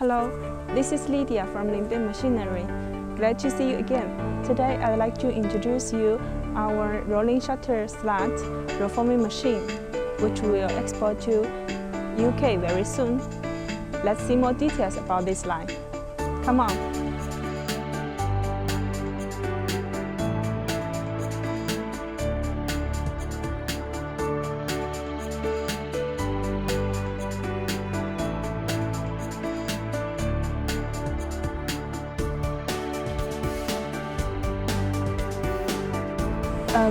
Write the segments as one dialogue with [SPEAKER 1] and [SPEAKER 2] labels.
[SPEAKER 1] Hello, this is Lydia from Linbay Machinery. Glad to see you again. Today I'd like to introduce you our rolling shutter slat reforming machine, which will export to UK very soon. Let's see more details about this line. Come on.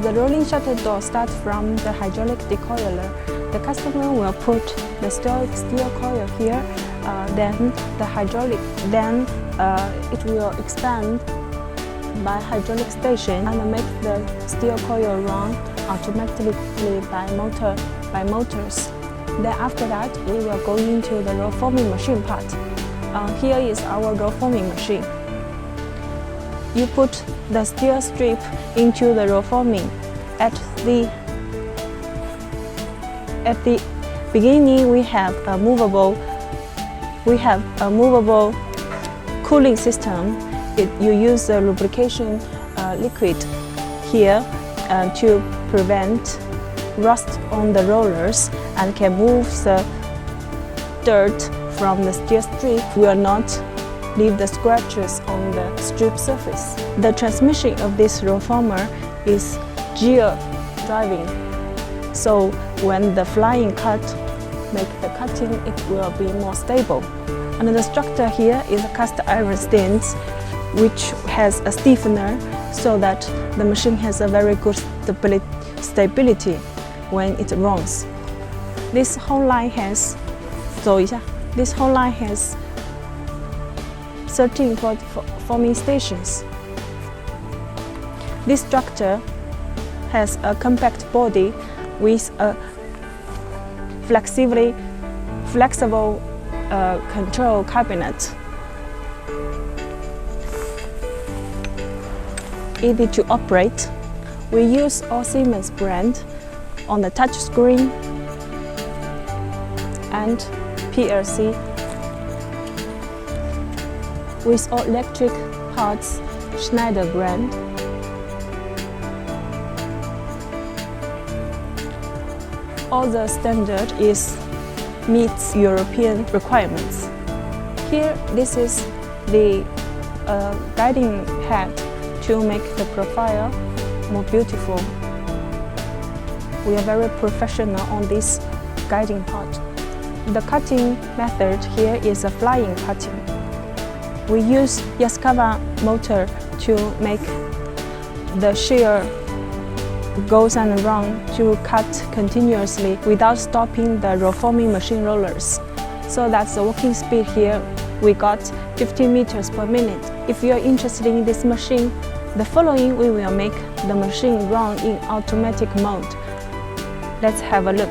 [SPEAKER 1] The rolling shutter door starts from the hydraulic decoiler. The customer will put the steel coil here, then the hydraulic, then it will expand by hydraulic station and make the steel coil run automatically by motors. Then after that, we will go into the roll forming machine part. Here is our roll forming machine. You put the steel strip into the roll forming. At the beginning, we have a movable cooling system. You use the lubrication liquid here to prevent rust on the rollers and can move the dirt from the steel strip. Will not leave the scratches on the strip surface. The transmission of this roll former is gear driving, so when the flying cut make the cutting, it will be more stable. And the structure here is a cast iron stand, which has a stiffener, so that the machine has a very good stability when it runs. This whole line has 13 forming stations. This structure has a compact body with a flexible control cabinet. Easy to operate. We use all Siemens brand on the touch screen and PLC. With all electric parts, Schneider brand. All the standard meets European requirements. Here, this is the guiding head to make the profile more beautiful. We are very professional on this guiding part. The cutting method here is a flying cutting. We use Yaskawa motor to make the shear goes and run to cut continuously without stopping the roll forming machine rollers. So that's the working speed here. We got 15 meters per minute. If you are interested in this machine, the following we will make the machine run in automatic mode. Let's have a look.